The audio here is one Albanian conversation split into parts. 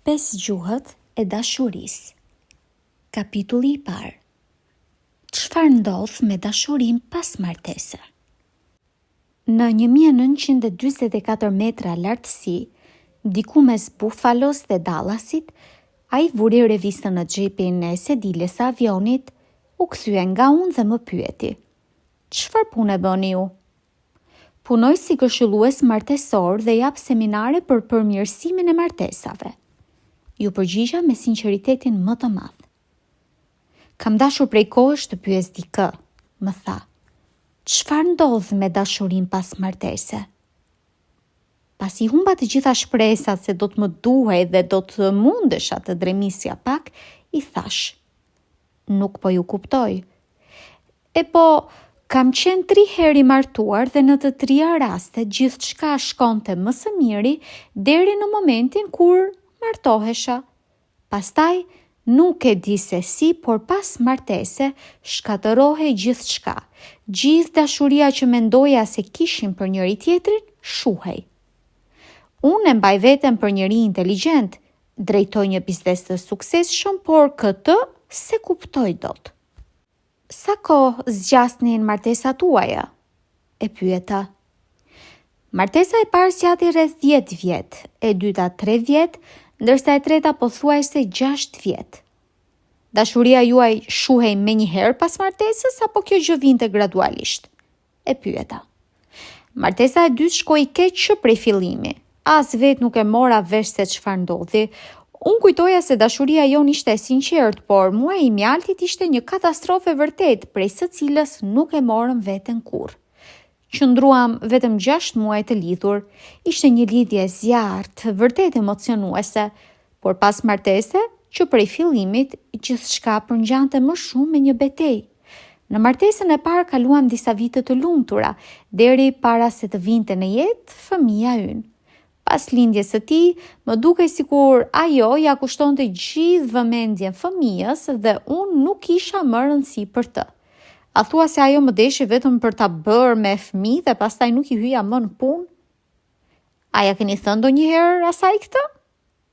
5 gjuhët e dashurisë. Kapitulli i parë. Çfarë ndodh me dashurinë pas martese? Në 1944 metra lartësi, diku mes Buffalos dhe Dallasit, ai vuri revistën në xhepin e sediles së avionit, u kthye nga unë dhe më pyeti: "Çfarë pune bëni ju?" "Punoj si këshillues martesor dhe jap seminare për përmirësimin e martesave." Ju përgjigja me sinqeritetin më të madh. "Kam dashur prej kohësh të pyes dikë," më tha. "Çfarë ndodh me dashurinë pas martese?" Pasi humba të gjitha shpresat se do të më duhej dhe do të mundesha të dremisja pak, i thash: "Nuk po ju kuptoj." Po, kam qenë 3 herë i martuar dhe në të 3 rastet gjithçka shkonte më së miri deri në momentin kur martohesha. Pastaj, nuk e di se si, por pas martese shkatërohej gjithçka. Gjithë dashuria që mendoja se kishim për njëri tjetrin, shuhej. Unë e mbaj veten për njëri inteligjent, drejtoj një biznes të suksesshëm, por këtë se kuptoj dot. "Sa kohë zgjasnin martesat tuaja?" e pyeta. "Martesa e parë zgjati rreth 10 vjet, e dyta 3 vjet, ndërsa e treta pothuajse 6 vjet. Dashuria juaj shuhej menjëherë pas martesës apo kjo gjë vinte gradualisht?" e pyeta. "Martesa e dytë shkoi keq që prej fillimi. As vet nuk e mora vesh se çfarë ndodhi. Unë kujtoja se dashuria jon ishte e sinqertë, por muaji i mjaltit ishte një katastrofë vërtet, prej së cilës nuk e morëm veten kurrë. Qëndruam vetëm 6 muaj të lidhur. Ishte një lidhje zjarrt, vërtet emocionuese, por pas martese, që prej fillimit, gjithçka përngjante më shumë me një betejë. Në martesën e parë kaluam disa vite të lumtura, deri para se të vinte në jetë fëmia ynë. Pas lindjes së tij, më dukej sikur ajo ja kushtonte gjithë vëmendjen fëmijës dhe unë nuk kisha më rëndësi për të. A thua se ajo më deshi vetëm për ta bërë me fëmijë dhe pastaj nuk i hyja më në punë?" "A ja keni thënë ndonjëherë asaj këtë?"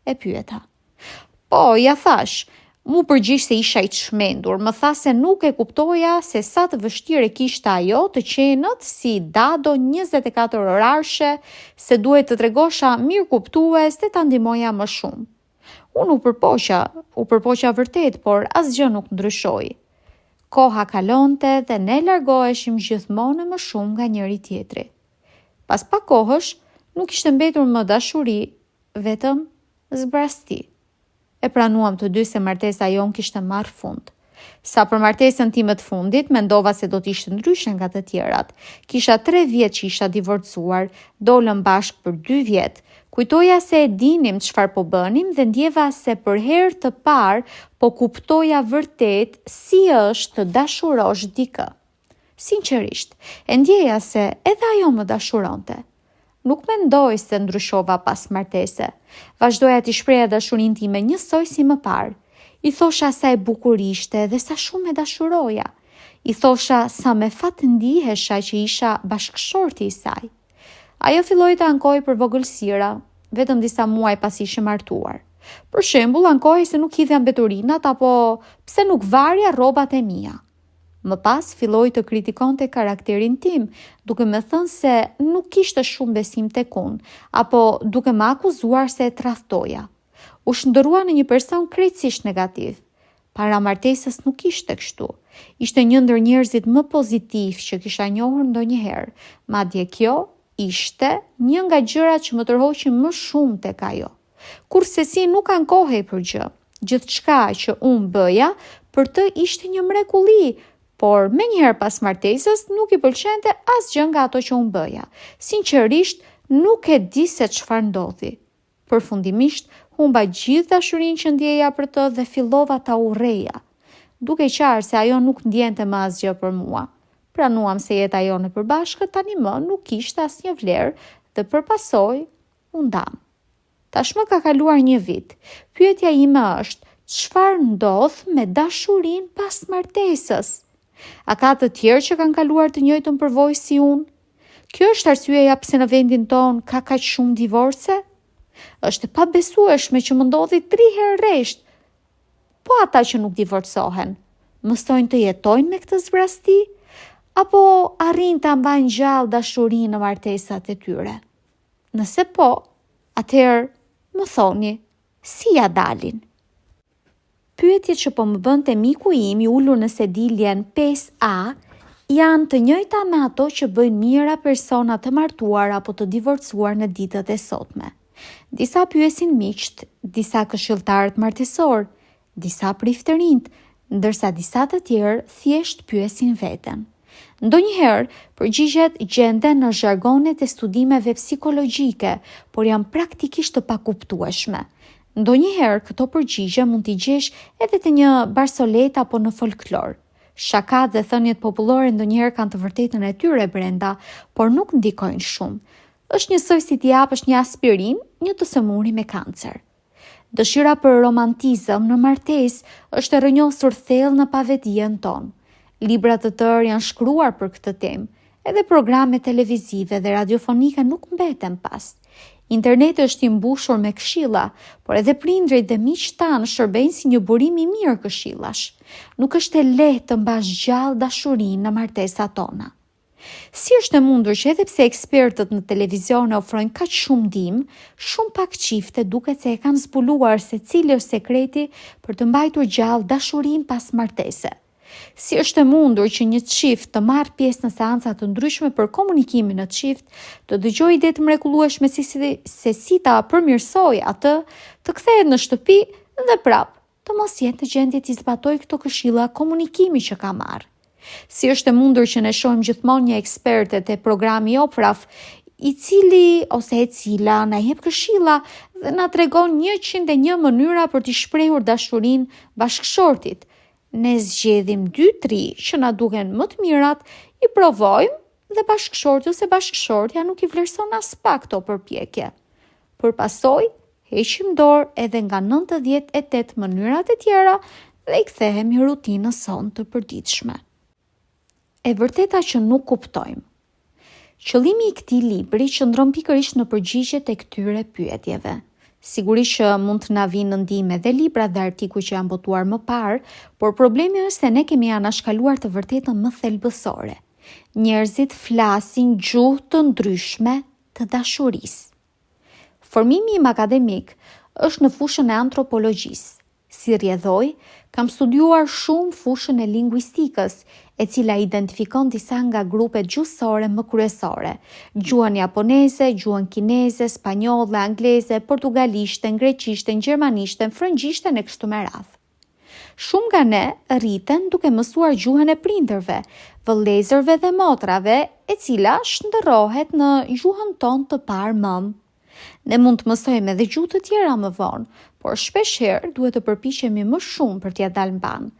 e pyeta. "Po, ja thash. Mu përgjigj se isha i çmendur, më tha se nuk e kuptoja se sa të vështirë kishte ajo të qenët si dado 24 orarshe, se duhet të tregosha mirë kuptues dhe ta ndihmoja më shumë. Unë u përpoqa vërtet, por asgjë nuk ndryshoi. Koha kalonte dhe ne largoheshim gjithmonë më shumë nga njëri tjetri. Pas pak kohësh, nuk ishte mbetur më dashuri, vetëm zbrasti. E pranuam të dy se martesa jon kishte marrë fund. Sa për martesën time të fundit, mendova se do të ishte ndryshe nga të tjerat. Kisha 3 vjet që isha divorcuar, dolëm bashkë për 2 vjet. Kujtoja se e dinim çfarë po bënim dhe ndjeva se për herë të parë po kuptoja vërtet si është të dashurosh dikë. Sinqerisht, e ndjeja se edhe ajo më dashuronte. Nuk mendoj se ndryshova pas martese. Vazhdoja t'i shpreha dashurinë time njësoj si më parë. I thosha sa e bukur ishte dhe sa shumë e dashuroja. I thosha sa me fat ndihesha që isha bashkëshorti i saj. Ajo filloi të ankoj për vogëlsira, vetëm disa muaj pas ishim martuar. Për shembull, ankoi se nuk hidhja mbeturinat apo pse nuk varja rrobat e mia. Më pas filloi të kritikonte karakterin tim, duke më thënë se nuk kishte shumë besim tek unë, apo duke më akuzuar se e tradhtoja. U shndërrua në një person krejtësisht negativ. Para martesës nuk ishte kështu. Ishte një ndër njerëzit më pozitiv që kisha njohur ndonjëherë. Madje kjo ishte një nga gjërat që më tërhoqin më shumë tek ajo. Kurse si nuk ankohej për gjë. Gjithçka që unë bëja, për të ishte një mrekulli, por menjëherë pas martesës nuk i pëlqente asgjë nga ato që unë bëja. Sinqerisht, nuk e di se çfarë ndodhi. Përfundimisht, humba gjithë dashurinë që ndjeja për të dhe fillova ta urreja. Duke qartë se ajo nuk ndjente më asgjë për mua. Pranuam se jeta jone përbashkët tani më nuk kishte asnjë vlerë dhe përpasoj u ndam. Tashmë ka kaluar 1 vit. Pyetja ime është: çfarë ndodh me dashurinë pas martesës? A ka të tjerë që kanë kaluar të njëjtën përvojë si unë? Kjo është arsyeja pse në vendin ton ka kaq shumë divorce? Është e pabesueshme që më ndodhi 3 herë rresht. Po ata që nuk divorcohen, mësojnë të jetojnë me këtë zbrasti? Apo arrin të mbajnë gjallë dashurinë në martesat e tyre? Nëse po, atëherë më thoni, si ja dalin? Pyetje që po më bënte miku im i ulur në sediljen 5A janë të njëjta me ato që bëjnë mira persona të martuar apo të divorcuar në ditët e sotme. Disa pyesin miqt, disa këshilltarët martesor, disa priftërinjt, ndërsa disa të tjerë thjesht pyesin veten. Ndonjëherë, përgjigjet gjenden në zhargonet e studimeve psikologjike, por janë praktikisht të pakuptueshme. Ndonjëherë, këto përgjigje mund t'i gjesh edhe të një barsolet apo në folklor. Shakat dhe thënjet popullore ndonjëherë kanë të vërtetën e tyre brenda, por nuk ndikojnë shumë. Është njësoj si t'i japësh një aspirin, një të sëmuri me kancer. Dëshira për romantizëm në martesë është e rrënjosur thellë në pavedijen tonë. Libra të tërë janë shkruar për këtë temë, edhe programe televizive dhe radiofonike nuk mbeten pas. Interneti është i mbushur me këshilla, por edhe prindrit dhe miqtë tanë shërbejnë si një burim i mirë këshillash. Nuk është e lehtë të mbash gjallë dashurinë në martesat tona. Si është e mundur që edhe pse ekspertët në televizion ofrojnë kaq shumë ndihmë, shumë pak çifte duket se e kanë zbuluar se cili është sekreti për të mbajtur gjallë dashurinë pas martese. Si është e mundur që një çift të marrë pjesë në seanca të ndryshme për komunikimin në çift, të dëgjojë ide të mrekullueshme se si ta përmirësoj atë, të kthehet në shtëpi dhe prap, të mos jetë në gjendje të zbatojë këto këshilla komunikimi që ka marrë. Si është e mundur që ne shohim gjithmonë një eksperte te programi Oprah, i cili ose e cila na jep këshilla dhe na tregon 101 mënyra për t'i shprehur dashurinë bashkëshortit. Ne zgjedhim 2-3 që na duken më të mirat, i provojmë dhe bashkëshorti ose bashkëshortja nuk i vlerëson as pak këto përpjekje. Për pasoj, heqim dorë edhe nga 98 mënyrat e tjera dhe i kthehemi rutinës sonë të përditshme. E vërteta që nuk kuptojmë. Qëllimi i këtij libri qëndron pikërisht në përgjigjet e këtyre pyetjeve. Sigurisht që mund të na vinë në ndihmë edhe libra dhe artikuj që janë botuar më parë, por problemi është se ne kemi anashkaluar të vërtetën më thelbësore. Njerëzit flasin gjuhë të ndryshme të dashurisë. Formimi im akademik është në fushën e antropologjisë. Si rrjedhoj, kam studiuar shumë fushën e lingvistikës, e cila identifikon disa nga grupet gjuhësore më kryesore: gjuhën japoneze, gjuhën kineze, spanjolle, angleze, portugalishtën, greqishten, gjermanishten, frëngjishten e kështu me radhë. Shumë nga ne rriten duke mësuar gjuhën e prindërve, vëllezërve dhe motrave, e cila shndërrohet në gjuhën tonë të parë mëm. Ne mund të mësojmë edhe gjuhë të tjera më vonë, por shpeshherë duhet të përpiqemi më shumë për t'ia dalë mban.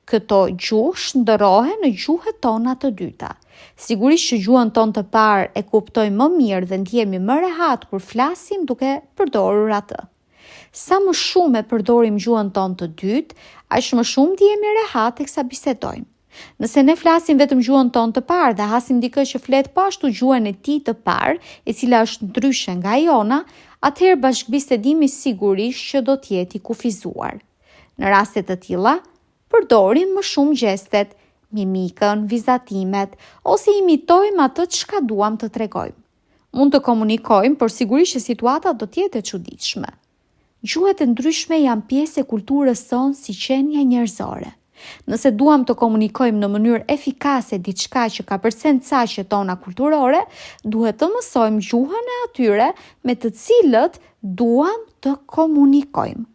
Këto gjuhë shndërrohen në gjuhët tona të dyta. Sigurisht që gjuhën tonë të parë e kuptojmë më mirë dhe ndjehemi më rehat kur flasim duke përdorur atë. Sa më shumë e përdorim gjuhën tonë të dytë, aq më shumë ndjehemi rehat teksa bisedojmë. Nëse ne flasim vetëm gjuhën tonë të parë dhe hasim dikë që flet po ashtu gjuhën e tij të parë, e cila është ndryshe nga jona, atëherë bashkëbisedimi sigurisht që do të jetë i kufizuar. Në raste të tilla, përdorim më shumë gjestet, mimikën, vizatimet, ose imitojmë atë çka duam të tregojmë. Mund të komunikojmë, por sigurisht që situata do të jetë e çuditshme. Gjuhët e ndryshme janë pjesë e kulturës sonë si qenie njerëzore. Nëse duam të komunikojmë në mënyrë efikase diçka që ka përcen caqet tona kulturore, duhet të mësojmë gjuhën e atyre me të cilët duam të komunikojmë.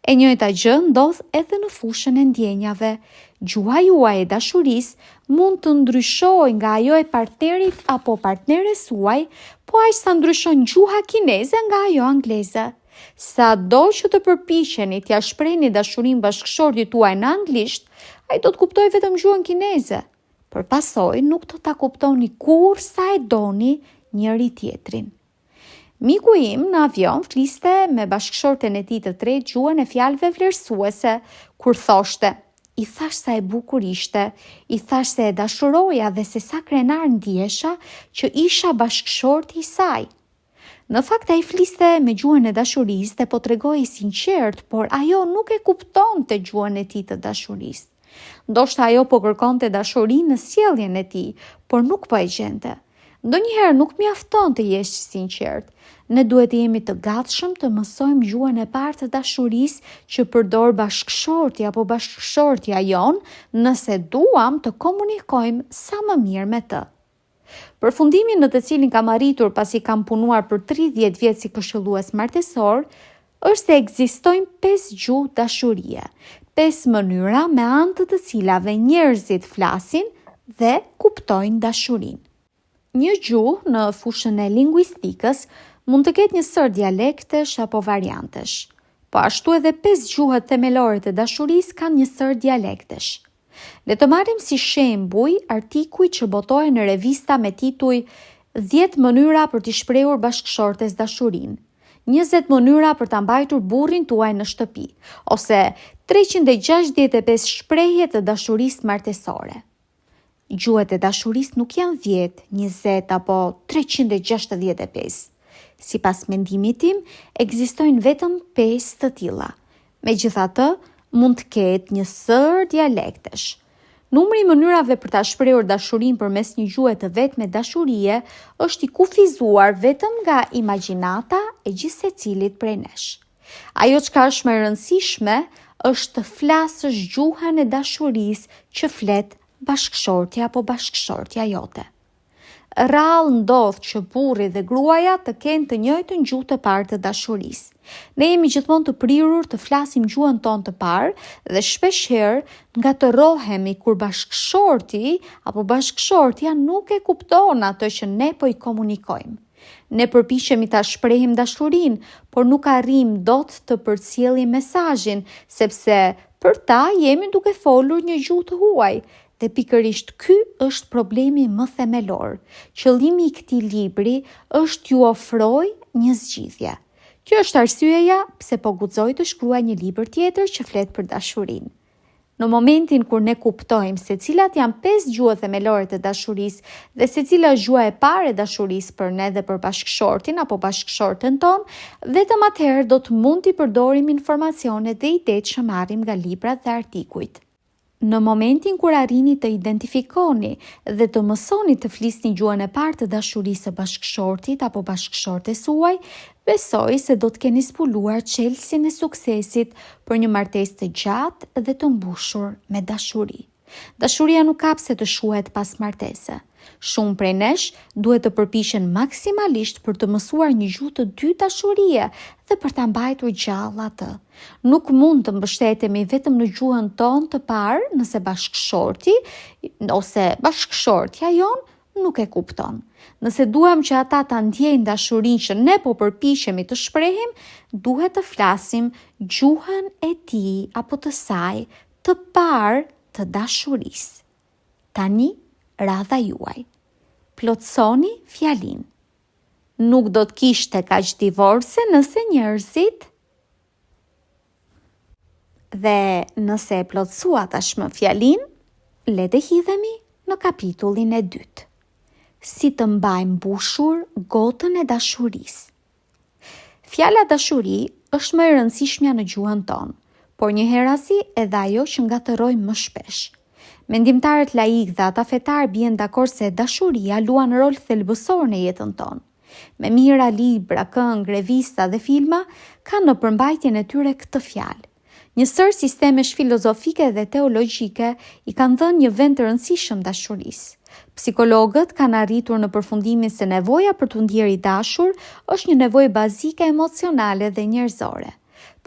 E njëjta gjë ndodh edhe në fushën e ndjenjave. Gjuha juaj e dashurisë mund të ndryshojë nga ajo e partnerit apo partneres suaj, po aq sa ndryshon gjuha kineze nga ajo angleze. Sa do që të përpiqeni t'ia shprehni dashurinë bashkëshortit tuaj në anglisht, ai do të kuptojë vetëm gjuhën kineze. Për pasoj nuk do ta kuptoni kur sa e doni njëri tjetrin. Miku im në avion fliste me bashkëshorten e tij të tretë gjuhën e fjalëve vlerësuese, kur thoshte: "I thash sa e bukur ishte, i thash se e dashuroja dhe se sa krenar ndjesha që isha bashkëshorti i saj." Në fakt ai fliste me gjuhën e dashurisë dhe po tregoi sinqert, por ajo nuk e kuptonte gjuhën e tij të dashurisë. Ndoshta ajo po kërkonte dashuri në sjelljen e tij, por nuk po e gjente. Ndonjëherë nuk mjafton të jesh sinqert. Ne duhet të jemi të gatshëm të mësojmë gjuhën e parë të dashurisë që përdor bashkëshorti apo bashkëshortja jon nëse duam të komunikojmë sa më mirë me të. Përfundimin në të cilin kam arritur pasi kam punuar për 30 vjet si këshillues martesor, është se ekzistojnë 5 gjuhë dashurie, 5 mënyra me anë të cilave njerëzit flasin dhe kuptojnë dashurinë. Një gjuhë në fushën e lingvistikës mund të ketë një sër dialektesh apo variantesh. Po ashtu edhe 5 gjuhët themelore të dashurisë kanë një sër dialektesh. Le të marrim si shembuj artikuj që botoi në revista me titull 10 mënyra për t'i shprehur bashkëshortes dashurinë, 20 mënyra për ta mbajtur burrin tuaj në shtëpi, ose 365 shprehje të dashurisë martesore. Gjuhët e dashurisë nuk janë 10, 20 apo 365. Sipas mendimit tim, ekzistojnë vetëm 5 të tilla. Megjithatë, mund të ketë një sër dialektesh. Numri i mënyrave për ta shprehur dashurinë përmes një gjuhe të vetme dashurie është i kufizuar vetëm nga imagjinata e gjithsecilit prej nesh. Ajo çka është më e rëndësishme është të flasësh gjuhën e dashurisë që flet bashkëshortja apo bashkëshortja jote. Rrallë ndodh që burri dhe gruaja të kenë të njëjtën gjuhë të parë të dashurisë. Ne jemi gjithmonë të prirur të flasim gjuhën tonë të parë dhe shpeshherë ngatërohemi kur bashkëshorti apo bashkëshortja nuk e kupton atë që ne po i komunikojmë. Ne përpiqemi ta shprehim dashurinë, por nuk arrim dot të përcjellim mesazhin, sepse për ta jemi duke folur një gjuhë të huaj. Dhe pikërisht ky është problemi më themelor. Qëllimi i këtij libri është t'ju ofroj një zgjidhje. Kjo është arsyeja pse po guxoj të shkruaj një libër tjetër që flet për dashurinë. Në momentin kur ne kuptojmë se cilat janë 5 gjuhë themelore të dashurisë dhe se cila është gjuha e parë e dashurisë për ne dhe për bashkëshortin apo bashkëshorten tonë, vetëm atëherë do të mund t'i përdorim informacionet dhe idetë që marrim nga librat dhe artikujt. Në momentin kur arrini të identifikoni dhe të mësoni të flisni gjuhën e parë të dashurisë së bashkëshortit apo bashkëshortes suaj, besoj se do të keni zbuluar çelësin e suksesit për një martesë të gjatë dhe të mbushur me dashuri. Dashuria nuk ka pse të shuhet pas martese. Shumë prej nesh duhet të përpiqen maksimalisht për të mësuar një gjuhë të dytë dashurie dhe për ta mbajtur gjallë atë. Nuk mund të mbështetemi vetëm në gjuhën tonë të parë nëse bashkëshorti ose bashkëshortja jon nuk e kupton. Nëse duam që ata ta ndjejnë dashurinë që ne po përpiqemi të shprehim, duhet të flasim gjuhën e tij apo të saj të parë të dashurisë. Tani radha juaj. Plotsoni fjalinë. Nuk do të kishte kaq divorce nëse njerëzit dhe nëse e plotsua tashmë fjalinë, le të hidhemi në kapitullin e 2. Si të mbajmë mbushur gotën e dashurisë. Fjala dashuri është më e rëndësishmja në gjuhën tonë, por njëherasi edhe ajo që ngatërojmë më shpesh. Mendimtarët laik dhe ata fetar bien dakord se dashuria luan rol thelbësor në jetën tonë. Me mira libra, këngë, revista dhe filma kanë në përmbajtjen e tyre këtë fjalë. Një sër sistemesh filozofike dhe teologjike i kanë dhënë një vend të rëndësishëm dashurisë. Psikologët kanë arritur në përfundimin se nevoja për të ndjerë i dashur është një nevojë bazike emocionale dhe njerëzore.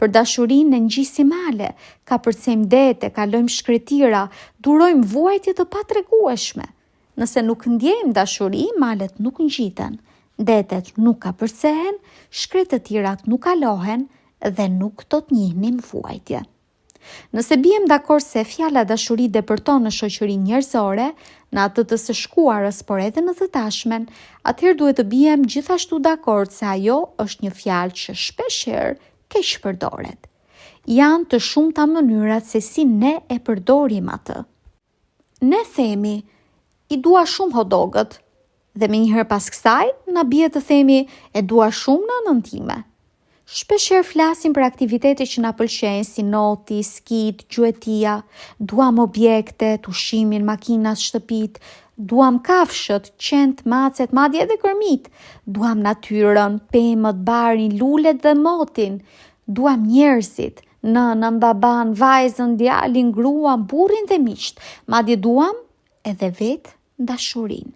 Për dashurinë ne ngjisimale, ka përcejmë dete, kalojmë shkretira, durojmë vuajtje të patregueshme. Nëse nuk ndjejmë dashuri, malet nuk ngjiten, detet nuk ka përcehen, shkretë të tjerat nuk kalohen dhe nuk do të njihnim vuajtje. Nëse bijem dakord se fjala dashuri depërton në shoqërinë njerëzore, në atë të së shkuarës por edhe në të tashmen, atëherë duhet të bijem gjithashtu dakord se ajo është një fjalë që shpeshherë keq përdoret. Janë të shumta mënyrat se si ne e përdorim atë. Ne themi, i dua shumë hot dogët, Dhe menjëherë pas kësaj, na bie të themi e dua shumë nënën time. Shpeshherë flasim për aktivitete që na pëlqejnë si noti, skit, gjuetia, duam objektet, ushimin, makinat, shtëpit, duam kafshët, qent, macet, madje edhe kërmit, duam natyrën, pemët, barin, lulet dhe motin, duam njerëzit, nënën, baban, vajzën, djalin, gruan, burrin dhe miqt, madje duam edhe vetë dashurinë.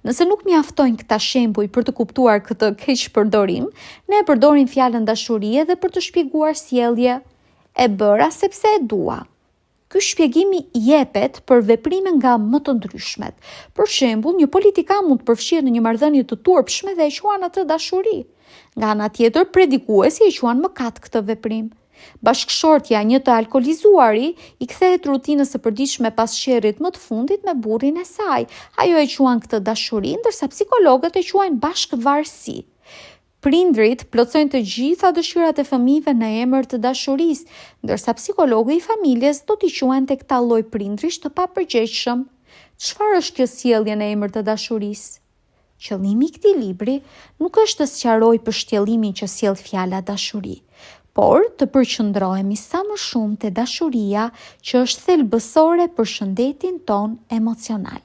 Nëse nuk mjaftojnë këta shembuj për të kuptuar këtë keqpërdorim, ne e përdorim fjalën dashuri edhe për të shpjeguar sjellje e bëra sepse e dua. Ky shpjegimi jepet për veprime nga më të ndryshmet. Për shembull, një politikan mund të përfshihet në një marrëdhënie të turpshme dhe e quan atë dashuri. Nga ana tjetër, predikuesi e quan mëkat këtë veprim. Bashkëshortja një të alkolizuari i kthehet rutinës së përditshme pas sherrit më të fundit me burrin e saj. Ajo e quan këtë dashuri, ndërsa psikologët e quajnë bashkëvarësi. Prindrit plotësojnë të gjitha dëshirat e fëmijëve në emër të dashurisë, ndërsa psikologët i familjes do t'i quajnë tek ta lloj prindrish të papërgjegjshëm. Çfarë është kjo sjellje në emër të dashurisë? Qëllimi i këtij libri nuk është të sqaroj përshtjellimin që sjell fjala dashuri, por të përqendrohemi sa më shumë te dashuria që është thelbësore për shëndetin ton emocional.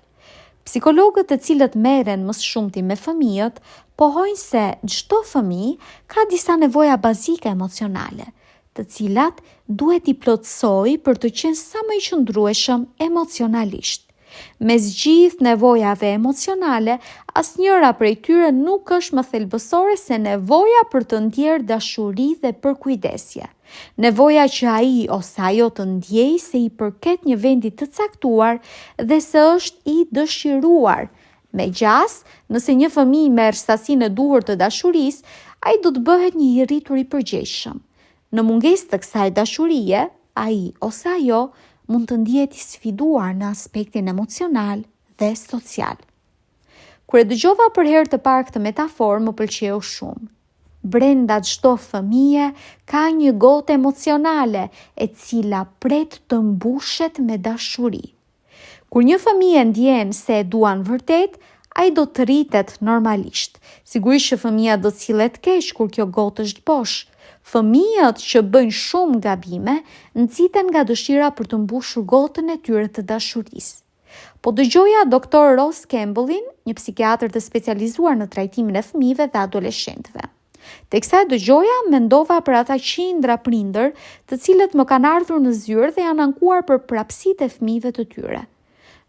Psikologët të cilët merren më së shumti me fëmijët pohojnë se çdo fëmijë ka disa nevoja bazike emocionale, të cilat duhet i plotësoj për të qenë sa më i qëndrueshëm emocionalisht. Mes gjithë nevojave emocionale, asnjëra prej tyre nuk është më thelbësore se nevoja për të ndjerë dashuri dhe përkujdesje. Nevoja që ai ose ajo të ndjejë se i përket një vendi të caktuar dhe se është i dëshiruar. Megjithëse, nëse një fëmijë merr sasinë e duhur të dashurisë, ai do të bëhet një i rritur i përgjegjshëm. Në mungesë të kësaj dashurie, ai ose ajo mund të ndihet i sfiduar në aspektin emocional dhe social. Kur e dëgjova për herë të parë këtë metaforë, më pëlqeu shumë. Brenda çdo fëmie ka një gotë emocionale e cila pret të mbushet me dashuri. Kur një fëmijë ndjen se e duan vërtet, ai do të rritet normalisht. Sigurisht që fëmia do të sillet keq kur kjo gotë është bosh. Fëmijët që bëjnë shumë gabime nxiten nga dëshira për të mbushur gotën e tyre të dashurisë. Po dëgjoja doktor Ross Campbellin, një psikiatër të specializuar në trajtimin e fëmijëve dhe adoleshentëve. Teksa e dëgjoja, mendova për ata qindra prindër, të cilët më kanë ardhur në zyrë dhe janë ankuar për prapësitë e fëmijëve të tyre.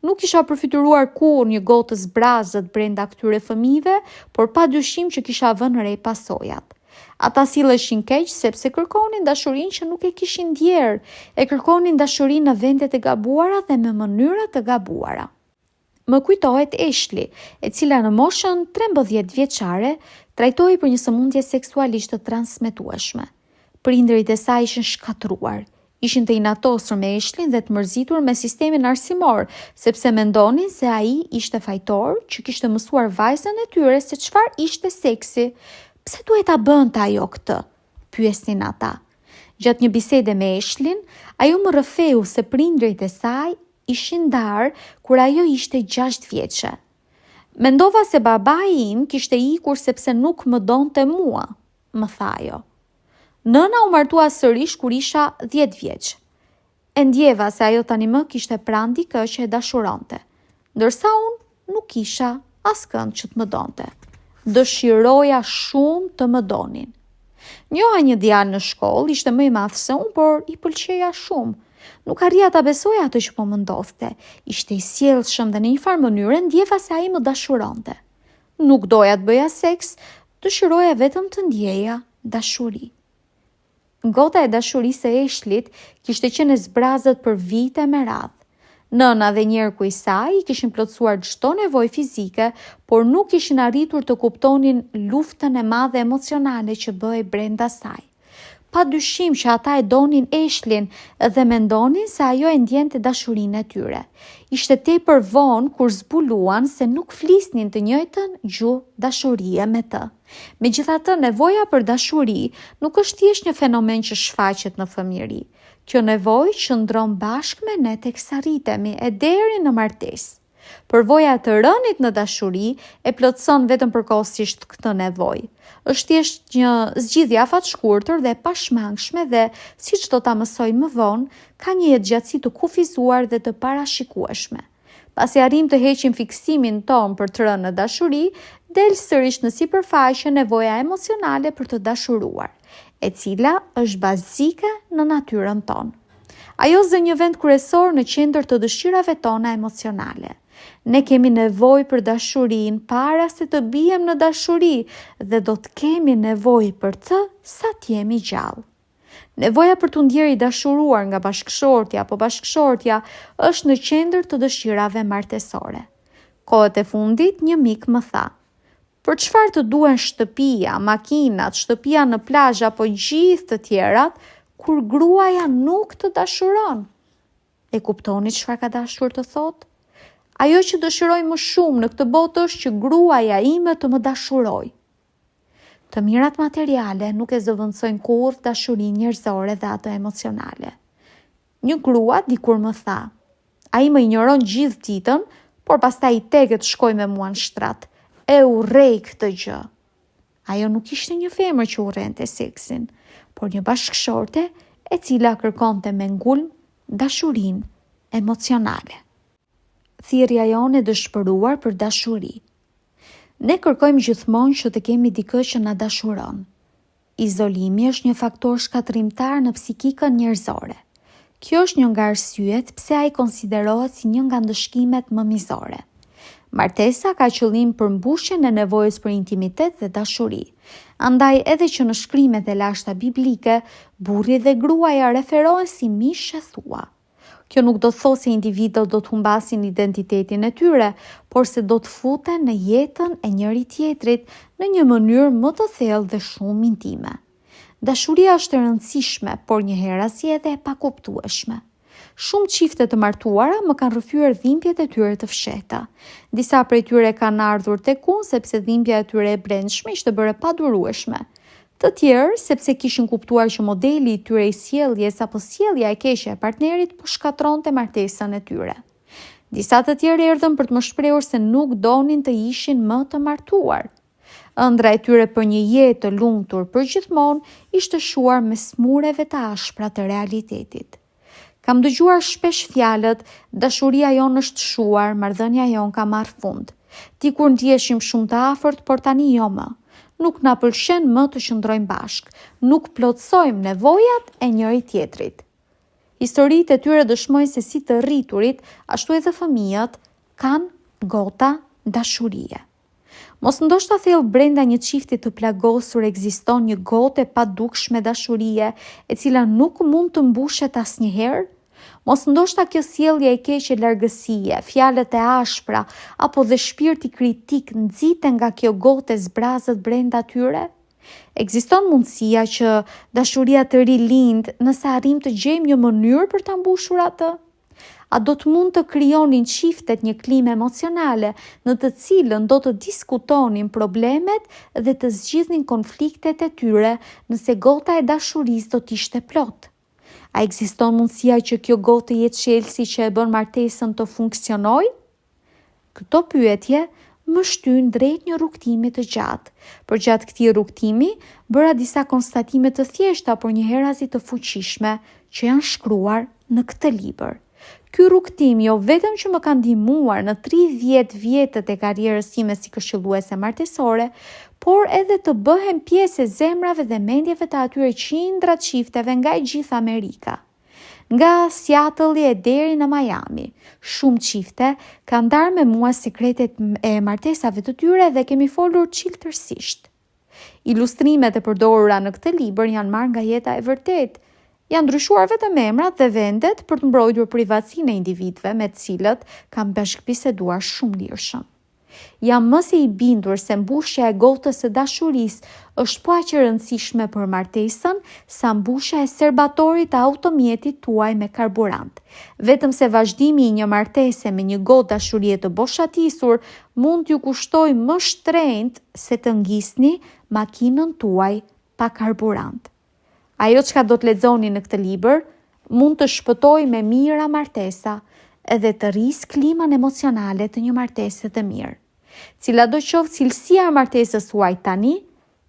Nuk isha përfituar kur një gotë zbrazët brenda këtyre fëmijëve, por padyshim që kisha vënë re pasojat. Ata silleshin keq sepse kërkonin dashurinë që nuk e kishin ndjerë, e kërkonin dashurinë në vendet e gabuara dhe me mënyra të gabuara. Më kujtohet Ashley, e cila në moshën 13 vjeçare trajtohej për një sëmundje seksualisht të transmetueshme. Prindërit e saj ishin shkatruar. Ishin të inatosur me Ashley dhe të mërzitur me sistemin arsimor, sepse mendonin se ai ishte fajtor që kishte mësuar vajzën e tyre se çfarë ishte seksi. Pse duhet ta bënte ajo këtë? Pyesnin ata. Gjatë një bisede me Ashlyn, ajo më rrëfeu se prindërit e saj ishin ndarë kur ajo ishte 6 vjeçe. Mendova se babai im kishte ikur sepse nuk më donte mua, më tha ajo. Nëna u martua sërish kur isha 10 vjeç. E ndjeva se ajo tani më kishte pranë dikë që e dashuronte, ndërsa unë nuk kisha askënd që të më donte. Dëshiroja shumë të më donin. Njoha një djalë në shkollë, ishte më i madh se unë, por i pëlqeja shumë. Nuk arrija ta besoja atë që po më ndodhte. Ishte i sjellshëm dhe në një farë mënyrë ndjeva se ai më dashuronte. Nuk doja të bëja seks, dëshiroja vetëm të ndjeja dashuri. Gota e dashurisë e Ashleyt kishte qenë e zbrazët për vite me radhë. Nëna dhe njerëku i saj kishin plotësuar çdo nevojë fizike, por nuk kishin arritur të kuptonin luftën e madhe emocionale që bëhej brenda saj. Padyshim që ata e donin Ashleyn dhe mendonin se ajo e ndjente dashurinë e tyre. Ishte tepër vonë kur zbuluan se nuk flisnin të njëjtën gjuhë dashurie me të. Megjithatë, nevoja për dashuri nuk është thjesht një fenomen që shfaqet në fëmijëri. Kjo nevojë qëndron bashkë me ne teksa rritemi e deri në martesë. Përvoja të rënit në dashuri e plotëson vetëm përkohësisht këtë nevojë. Është thjesht një zgjidhje afat shkurtër dhe pashmangshme dhe, siç do ta mësoj më vonë, ka një jetëgjatësi të kufizuar dhe të parashikueshme. Pasi arrim të heqim fiksimin ton për të rënë në dashuri, del sërish në sipërfaqe nevoja emocionale për të dashuruar, e cila është bazike në natyrën tonë. Ajo zë një vend kryesor në qendër të dëshirave tona emocionale. Ne kemi nevojë për dashurin para se të bijem në dashuri dhe do të kemi nevojë për të sa të jemi gjallë. Nevoja për të ndjerë i dashuruar nga bashkëshortja apo bashkëshortja është në qendër të dëshirave martesore. Kohët e fundit një mik më tha: "Për çfarë të duhen shtëpia, makinat, shtëpia në plazh apo gjithë të tjerat, kur gruaja nuk të dashuron?" E kuptoni çfarë ka dashur të thotë? Ajo që dëshiroj më shumë në këtë botë është që gruaja ime të më dashuroj. Të mirat materiale nuk e zëvendësojnë kurrë dashurinë njerëzore dhe ato emocionale. Një grua dikur më tha: "Ai më injoron gjithë ditën, por pastaj i teket shkoj me mua në shtrat. E urrej këtë gjë." Ajo nuk ishte një femër që urrente seksin, por një bashkëshorte e cila kërkonte me ngulm dashurinë emocionale. Thirrja jonë e dëshpëruar për dashuri. Ne kërkojmë gjithmonë që të kemi dikë që na dashuron. Izolimi është një faktor shkatrimtar në psikikën njerëzore. Kjo është një nga arsyet pse ai konsiderohet si një nga ndëshkimet më mizore. Martesa ka qëllim për mbushjen e nevojës për intimitet dhe dashuri. Andaj edhe që në shkrimet e lashta biblike, burri dhe gruaja referohen si mish e thua. Kjo nuk do të thosë se individët do të humbasin identitetin e tyre, por se do të futen në jetën e njëri tjetrit në një mënyrë më të thellë dhe shumë intime. Dashuria është e rëndësishme, por njëherasi edhe e pakuptueshme. Shumë çifte të martuara më kanë rrëfyer dhimbjet e tyre të fshehta. Disa prej tyre kanë ardhur tek unë sepse dhimbja e tyre e brendshme ishte bërë padurueshme. Të tjerë sepse kishin kuptuar që modeli i tyre i sjelljes apo sjellja e keqe e partnerit po shkatronte martesën e tyre. Disa të tjerë erdhën për të më shprehur se nuk donin të ishin më të martuar. Ëndra e tyre për një jetë të lumtur përgjithmonë ishte shuar me smureve të ashpra të realitetit. Kam dëgjuar shpesh fjalët: "Dashuria jonë është shuar, marrëdhënia jonë ka marrë fund. Dikur ndjeshim shumë të afërt, por tani jo më. Nuk na pëlqen më të qëndrojmë bashkë, nuk plotësojmë nevojat e njëri tjetrit." Historitë e tyre dëshmojnë se si të rriturit, ashtu edhe fëmijët, kanë gota dashurie. Mos ndoshta thellë brenda një çifti të plagosur ekziston një gotë e padukshme dashurie, e cila nuk mund të mbushet asnjëherë? Mos ndoshta kjo sjellje e keqe largësie, fjalët e ashpra apo dhe shpirti kritik nxiten nga kjo gotë e zbrazët brenda tyre? Ekziston mundësia që dashuria të rilind nëse arrim të gjejmë një mënyrë për ta mbushur atë? A do të mund të krijonin çiftet një klimë emocionale në të cilën do të diskutonin problemet dhe të zgjidhnin konfliktet e tyre nëse gota e dashurisë do të ishte plot? A ekziston mundësia që kjo gotë të jetë çelësi që e bën martesën të funksionojë? Këto pyetje më shtyn drejt një rrugtimi të gjatë. Përgjatë këtij rrugtimi, bëra disa konstatime të thjeshta, por njëherësi të fuqishme, që janë shkruar në këtë libër. Ky rrugtim jo vetëm që më ka ndihmuar në 30 vjetët e karrierës time si këshilluese martesore, por edhe të bëhem pjesë e zemrave dhe mendjeve të atyre qindra çifteve nga e gjithë Amerika. Nga Seattle e deri në Miami, shumë çifte kanë ndarë me mua sekretet e martesave të tyre dhe kemi folur çiltërsisht. Ilustrimet e përdorura në këtë libër janë marrë nga jeta e vërtetë. Janë ndryshuar vetëm emrat dhe vendet për të mbrojtur privatësinë e individëve me të cilët kam bashkëbiseduar shumë lirshëm. Jam më se i bindur se mbushja e gotës së dashurisë është po aq e rëndësishme për martesën sa mbushja e serbatorit të automjetit tuaj me karburant. Vetëm se vazhdimi i një martese me një gotë dashurie të boshatisur mund t'ju kushtoj më shtrenjtë se të ngisni makinën tuaj pa karburant. Ajo çka do të lexoni në këtë libër mund të shpëtojë me mira martesa edhe të rrisë kliman emocionale të një martese të mirë. Cila do qoftë cilësia e martesës tuaj tani,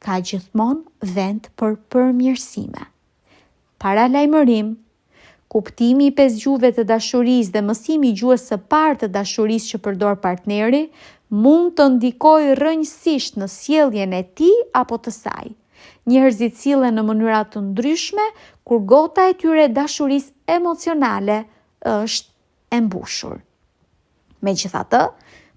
ka gjithmonë vend për përmirësime. Paralajmërim: kuptimi i 5 gjuhëve të dashurisë dhe mësimi i gjuhës së parë të dashurisë që përdor partneri mund të ndikojë rrënjësisht në sjelljen e tij apo të saj. Njerëzit sillen në mënyra të ndryshme kur gota e tyre dashurisë emocionale është e mbushur. Megjithatë,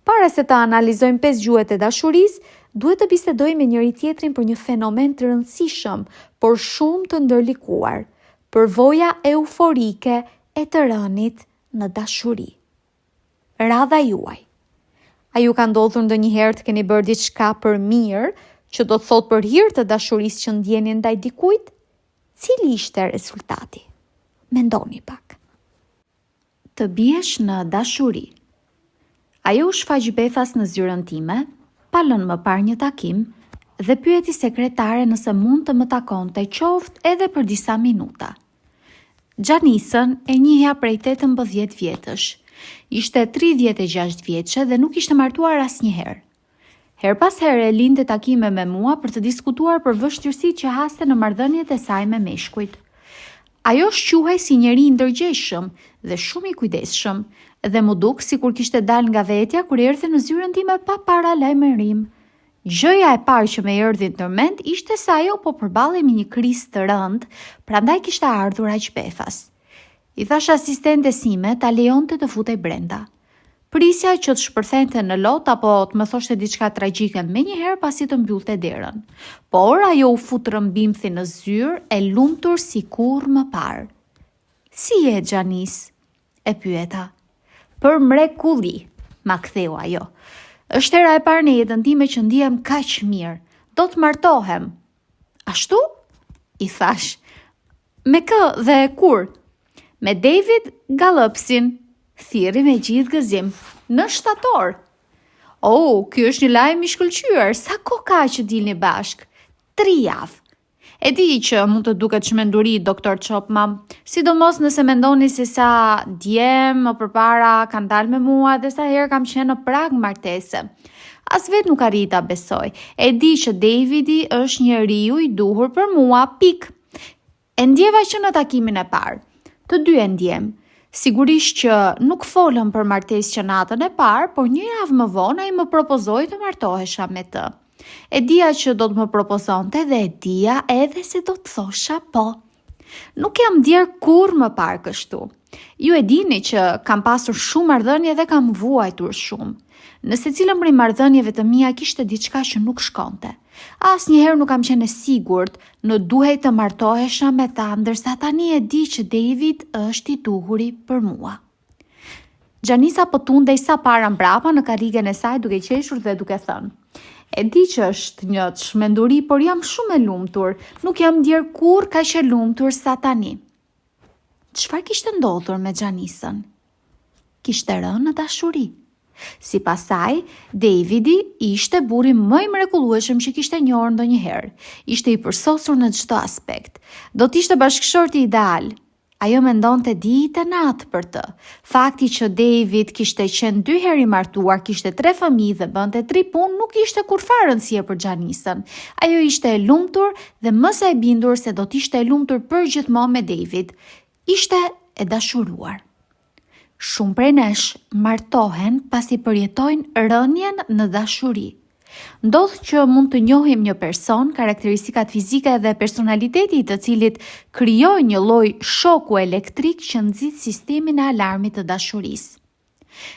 para se të analizojmë 5 gjuhët e dashurisë, duhet të bisedojmë me njëri tjetrin për një fenomen të rëndësishëm, por shumë të ndërlikuar, përvoja euforike e të rënit në dashuri. Radha juaj. A ju ka ndodhur ndonjëherë të keni bërë diçka për mirë, që do të thotë për hir të dashurisë që ndjeni ndaj dikujt? Cili ishte rezultati? Mendoni pak. Të biesh në dashuri. Ajo u shfaq befas në zyrën time, pa lënë më parë një takim dhe pyeti sekretare nëse mund të më takonte qoftë edhe për disa minuta. Gjanisën e njihja prej 18 vjetësh. Ishte 36 vjeçe dhe nuk ishte martuar asnjëherë. Her pas here linte takime me mua për të diskutuar për vështirësitë që haste në marrëdhëniet e saj me meshkujt. Ajo shquhej si njeri i ndërgjegjshëm dhe shumë i kujdesshëm, dhe mu duk sikur kishte dalë nga vetja kur erdhi në zyrën time pa paralajmërim. Gjëja e parë që më erdhi në tërmend ishte se ajo po përballej me një krizë të rëndë, prandaj kishte ardhur aq befas. I thash asistentes sime ta lejonte të futej brenda. Prisja që të shpërthente në lot apo të më thoshte diçka tragjike menjëherë pasi të mbyllte derën. Por ajo u fut rëmbimthi në zyrë e lumtur si kurrë më parë. Si je, Gjanis? E pyeta. Për mrekulli, ma ktheu ajo. Është hera e parë në jetën time që ndihem kaq mirë. Do të martohem. Ashtu? I thash. Me kë dhe kur? Me David Gallupsin. Thirri me gjithë gëzim. Në shtator. Ky është një lajm i shkëlqyer. Sa kohë ka që dilni bashk? 3 javë. E di që mund të duket çmenduri, doktor Chopma, sidomos nëse mendoni se sa djem më përpara kanë dalë me mua dhe sa herë kam qenë në prag martese. As vet nuk arrita besoj. E di që Davidi është njeriu i duhur për mua, pik. E ndjeva që në takimin e parë. Të dy e ndjem. Sigurisht që nuk folëm për martesë që natën e parë, por një javë më vonë ai më propozoi të martohesha me të. E dija që do të më propozonte dhe e dija edhe se do të thosha po. Nuk jam ndjer kurrë më parë kështu. Ju e dini që kam pasur shumë marrëdhënie dhe kam vuajtur shumë. Në secilën prej marrëdhënieve të mia kishte diçka që nuk shkonte. Asnjëherë nuk kam qenë e sigurt në duhej të martohesha me ta, ndërsa tani e di që David është i duhuri për mua. Gjanisa po tundej sa para mbrapa në karrigen e saj duke qeshur dhe duke thënë. E di që është një çmenduri, por jam shumë e lumtur. Nuk jam ndjer kurrë kaq e lumtur sa tani. Çfarë kishte ndodhur me Gjanisën? Kishte rënë në dashuri. Sipas saj, Davidi ishte burri më i mrekullueshëm që kishte njohur ndonjëherë. Ishte i përsosur në çdo aspekt. Do të ishte bashkëshorti ideal. Ajo mendonte ditë e natë për të. Fakti që David kishte qenë 2 herë i martuar, kishte 3 fëmijë dhe bënte 3 punë, nuk ishte kurfar rëndësie për Gjanisën. Ajo ishte e lumtur dhe më së e bindur se do të ishte e lumtur përgjithmonë me David. Ishte e dashuruar. Shumë prej nesh martohen pasi përjetojnë rënien në dashuri. Ndodh që mund të njohim një person, karakteristikat fizike dhe personaliteti të cilit krijojnë një lloj shoku elektrik që nxit sistemin e alarmit të dashurisë.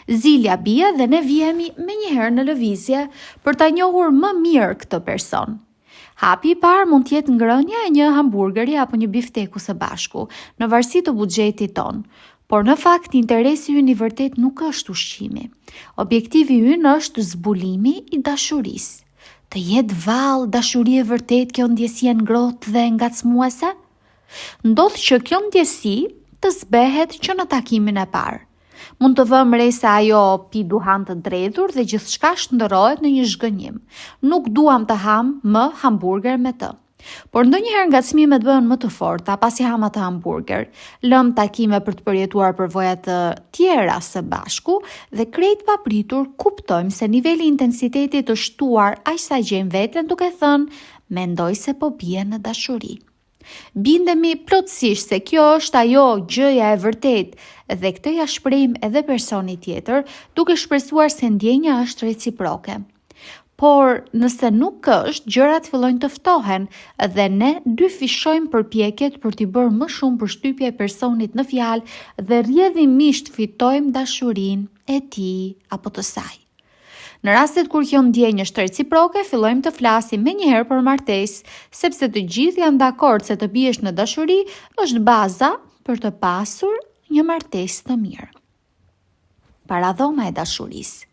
Zilja bie dhe ne vihemi menjëherë në lëvizje për ta njohur më mirë këtë person. Hapi i parë mund të jetë ngrënia e një hamburgeri apo një bifteku së bashku, në varësi të buxhetit ton. Por në fakt interesi ynë i vërtet nuk është ushqimi. Objektivi ynë është zbulimi i dashurisë. Të jetë vallë dashuri e vërtet kjo ndjesi e ngrohtë dhe ngacmuese? Ndodh që kjo ndjesi të zbehet që në takimin e parë. Mund të vëmë re se ajo pi duhan të dredhur dhe gjithçka shndërrohet në një zhgënjim. Nuk duam të ham më hamburger me të. Por ndonjëherë ngacmimet bëhen më të forta pasi ham atë hamburger, lëm takime për të përjetuar përvoja të tjera së bashku dhe krejt papritur kuptojmë se niveli i intensitetit të shtuar aq sa gjejmë veten duke thënë mendoj se po bie në dashuri. Bindemi plotësisht se kjo është ajo gjëja e vërtet dhe këtë ja shprehim edhe personit tjetër duke shpresuar se ndjenja është reciproke. Por nëse nuk është, gjërat fillojnë të ftohen dhe ne dyfishojmë përpjekjet për t'i bërë më shumë përshtypje e personit në fjalë dhe rrjedhimisht fitojmë dashurinë e tij apo të saj. Në rastet kur kjo ndjenjë është reciproke, fillojmë të flasim menjëherë për martesë, sepse të gjithë janë dakord se të biesh në dashuri është baza për të pasur një martesë të mirë. Paradhoma e dashurisë.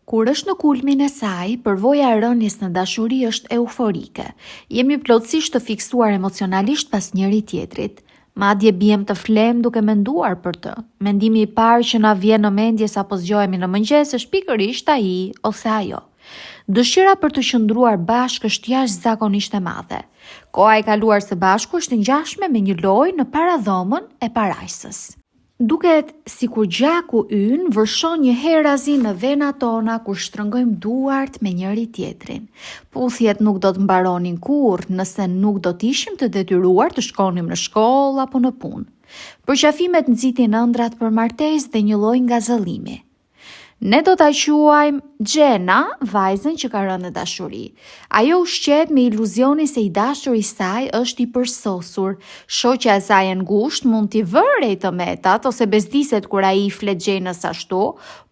Kur është në kulmin e saj, përvoja e rënies në dashuri është euforike. Jemi plotësisht të fiksuar emocionalisht pas njëri tjetrit. Madje biem të flem duke menduar për të. Mendimi i parë që na vjen në mendje sapo zgjohemi në mëngjes është pikërisht ai ose ajo. Dëshira për të qëndruar bashkë është jashtëzakonisht e madhe. Koha e kaluar së bashku është ngjashme me një lojë në paradhomën e parajsës. Duket sikur gjaku ynë vërshon një herazi në venat tona kur shtrëngojmë duart me njëri tjetrin. Puthjet nuk do të mbaronin kurrë nëse nuk do të ishim të detyruar të shkonim në shkollë apo në punë. Përqafimet nxitin ëndrat për martesë dhe një lloj ngazëllimi. Ne do ta quajmë Gjena, vajzën që ka rënë në dashuri. Ajo ushqet me iluzionin se i dashuri i saj është i përsosur. Shoqja e saj e ngushtë mund t'i vërë të metat ose bezdiset kur ai i flet Gjenës ashtu,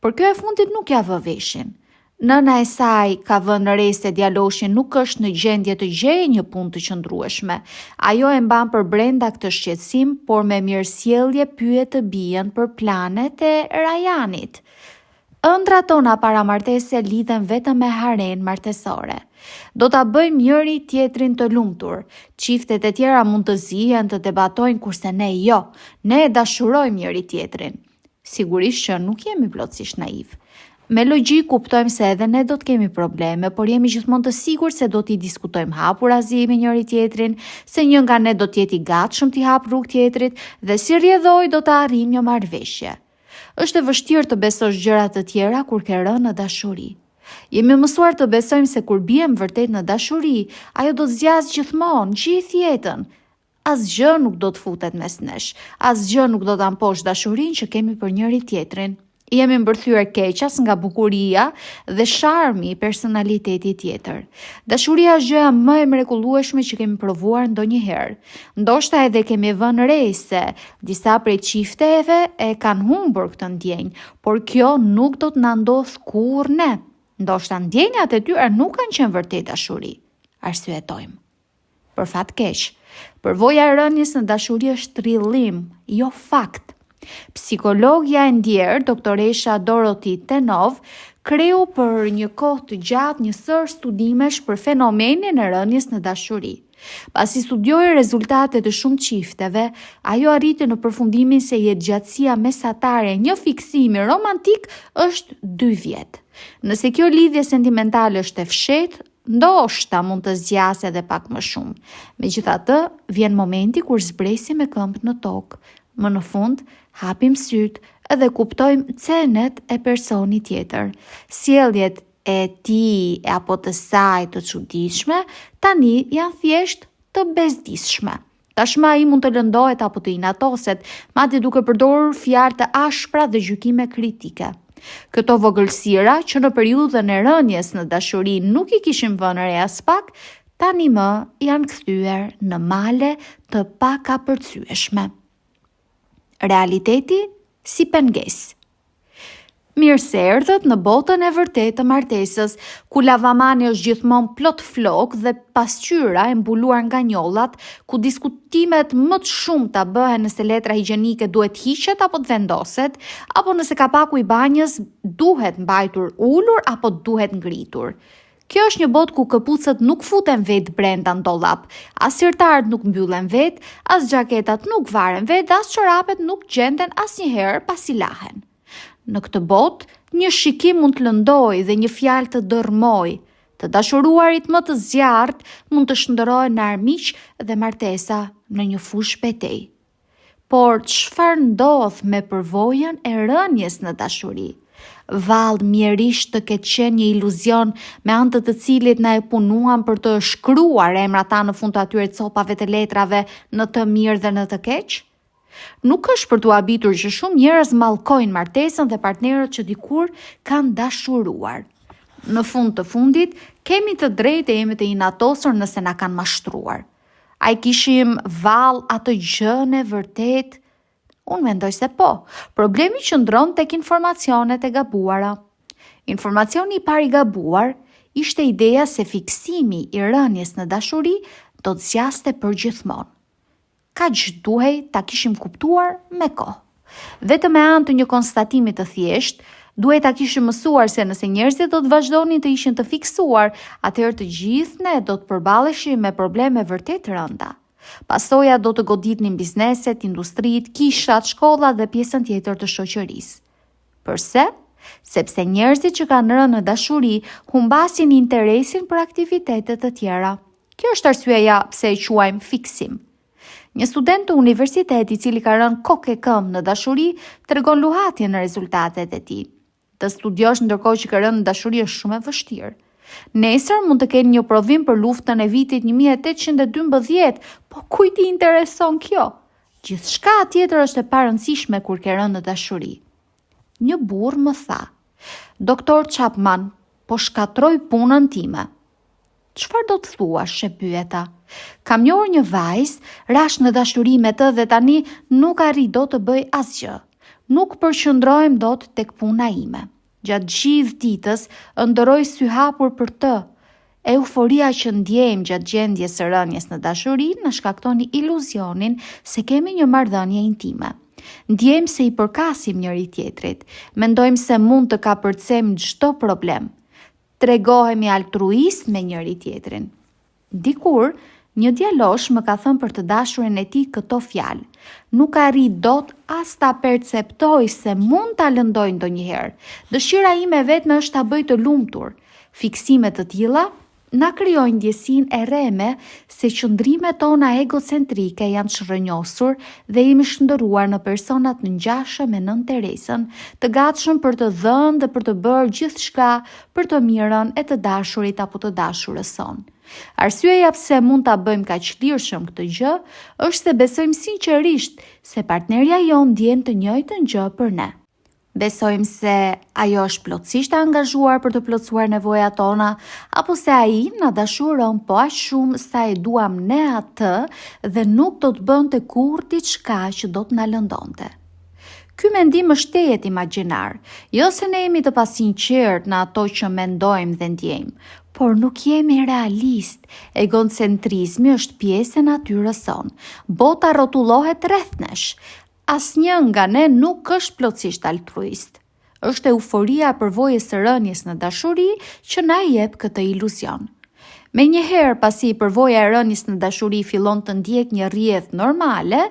por kjo e fundit nuk ja vë veshin. Nëna e saj ka vënë re se djaloshin nuk është në gjendje të gjejë një punë të qëndrueshme. Ajo e mban për brenda këtë shqetësim, por me mirësjellje pyet të bijën për planet e Rajanit. Ëndrat tona para martese lidhen vetëm me haren martesore. Do ta bëjmë njëri tjetrin të lumtur. Çiftet e tjera mund të zihen të debatojnë kurse ne jo. Ne e dashurojmë njëri tjetrin. Sigurisht që nuk jemi plotësisht naiv. Me logjik kuptojmë se edhe ne do të kemi probleme, por jemi gjithmonë të sigurt se do t'i diskutojmë hapurazi me njëri tjetrin, se një nga ne do të jetë i gatshëm t'i hap rrugë tjetrit dhe si rrjedhoj do të arrijmë një marrëveshje. Është e vështirë të besosh gjëra të tjera kur ke rënë në dashuri. Jemi mësuar të besojmë se kur biem vërtet në dashuri, ajo do të zgjasë gjithmonë, gjithë jetën. Asgjë nuk do të futet mes nesh, asgjë nuk do ta mposh dashurinë që kemi për njëri tjetrin. Jemi mbërthyer keqas nga bukuria dhe sharmi i personalitetit tjetër. Dashuria është gjëja më e mrekullueshme që kemi provuar ndonjëherë. Ndoshta edhe kemi vënë re se disa prej çifteve e kanë humbur këtë ndjenjë, por kjo nuk do të na ndodh kurrë ne. Ndoshta ndjenjat e tyre nuk kanë qenë vërtet dashuri. Arsyetojmë. Për fat keq, përvoja e rënies në dashuri është trillim, jo fakt. Psikologja e ndjerë, doktoresha Dorothy Tenov, kreu për një kohë të gjatë një sër studimesh për fenomenin e rënies në dashuri. Pasi studioi rezultatet e shumë çifteve, ajo arriti në përfundimin se jetëgjatësia mesatare e një fiksimi romantik është 2 vjet. Nëse kjo lidhje sentimentale është e fshehtë, ndoshta mund të zgjasë edhe pak më shumë. Megjithatë, vjen momenti kur zbresim me këmbë në tokë. Më në fund, hapim syt edhe kuptojmë cenet e personi tjetër. Sjelljet e tij apo të saj të çuditshme tani janë thjesht të bezdisshme. Tashmë ai mund të lëndohet apo të inatoset, madje duke përdorur fjalë të ashpra dhe gjykime kritike. Këto vogëlsira që në periudhën e rënies në dashuri nuk i kishim vënë re as pak, tani më janë kthyer në male të pakapërcyeshme. Realiteti si pengesë. Mirë se erdhët në botën e vërtetë të martesës, ku lavamani është gjithmonë plot flok dhe pasqyra e mbuluar nga njollat, ku diskutimet më të shumta bëhen nëse letra higjienike duhet hiqet apo të vendoset, apo nëse kapaku i banjës duhet mbajtur ulur apo duhet ngritur. Kjo është një botë ku këpucët nuk futen vetë brenda në dollap, as sirtarët nuk mbyllen vetë, as xhaketat nuk varen vetë, as çorapet nuk gjenden asnjëherë pasi lahen. Në këtë botë, një shikim mund të lëndojë dhe një fjalë të dërmojë, Të dashuruarit më të zjarrt mund të shndërrohen në armiq dhe martesa në një fushë betejë. Por çfarë ndodh me përvojën e rënies në dashuri? Vallë mjerisht të ketë qenë një iluzion me anë të cilit na e punuan për të shkruar emrat tanë në fund të atyre copave të letrave në të mirë dhe në të keq? Nuk është për t'u habitur që shumë njerëz mallkojnë martesën dhe partnerët që dikur kanë dashuruar. Në fund të fundit, kemi të drejtë e jemi të inatosur nëse na kanë mashtruar. A i kishim vallë atë gjën e vërtet? Unë mendoj se po. Problemi qëndron tek informacionet e gabuara. Informacioni i parë i gabuar ishte ideja se fiksimi i rënies në dashuri do të zjaste përgjithmonë. Kaq duhej ta kishim kuptuar me kohë. Vetëm me anë të një konstatimi të thjeshtë, duhet ta kishim mësuar se nëse njerëzit do të vazhdonin të ishin të fiksuar, atëherë të gjithë ne do të përballeshim me probleme vërtet rënda. Pasojat do të goditnin bizneset, industritë, kishat, shkollat dhe pjesën tjetër të shoqërisë. Përse? Sepse njerëzit që kanë rënë në dashuri humbasin interesin për aktivitete të tjera. Kjo është arsyeja pse e quajmë fiksim. Një student të universitetit i cili ka rënë kokë e këmbë në dashuri tregon luhatje në rezultatet e tij. Të studiosh ndërkohë që ka rënë në dashuri është shumë e vështirë. Nesër mund të keni një provim për luftën e vitit 1812, po kujt i intereson kjo? Gjithçka tjetër është e parëndësishme kur ke rënë në dashuri. Një burr më tha: "Doktor Chapman, po shkatroj punën time." "Çfarë do të thuash?" e pyeta. "Kam njohur një vajzë, rash në dashuri me të dhe tani nuk arri dot të bëj asgjë. Nuk përqendrohem dot tek puna ime. Gjatë gjithë ditës ndërroj sy hapur për të. Euforia që ndjejmë gjatë gjendjes së rënies në dashuri na shkakton iluzionin se kemi një marrëdhënie intime. Ndjejmë se i përkasim njëri tjetrit, mendojmë se mund të kapërcejmë çdo problem. Tregohemi altruist me njëri tjetrin." Dikur, një djalosh më ka thënë për të dashurin e tij këto fjalë: "Nuk arri dot as ta perceptoj se mund ta lëndoj ndonjëherë. Dëshira ime vetme është ta bëj të lumtur." Fiksime të tilla na krijojnë ndjesinë e rreme se qëndrimet tona egocentrike janë shërënjosur dhe jemi shndërruar në persona të ngjashëm me Nën Teresën, të gatshëm për të dhënë dhe për të bërë gjithçka për të mirën e të dashurit apo të dashurës son. Arsyeja pse mund ta bëjmë kaq lirshëm këtë gjë është se besojmë sinqerisht se partnerja jon ndjen të njëjtën gjë për ne. Besojmë se ajo është plotësisht e angazhuar për të plotësuar nevojat tona, apo se ai na dashuron po aq shumë sa e duam ne atë dhe nuk do të bënte kurrë diçka që do të na lëndonte. Ky mendim është tejet imagjinar, jo se ne jemi të pasinqert në ato që mendojmë dhe ndjejmë, por nuk jemi realist. Egocentrizmi është pjesë e natyrës sonë. Bota rrotullohet rreth nesh. Asnjë nga ne nuk është plotësisht altruist. Është euforia e përvojës së rënies në dashuri që na jep këtë iluzion. Menjëherë pasi përvoja e rënies në dashuri fillon të ndjek një rrjedh normale,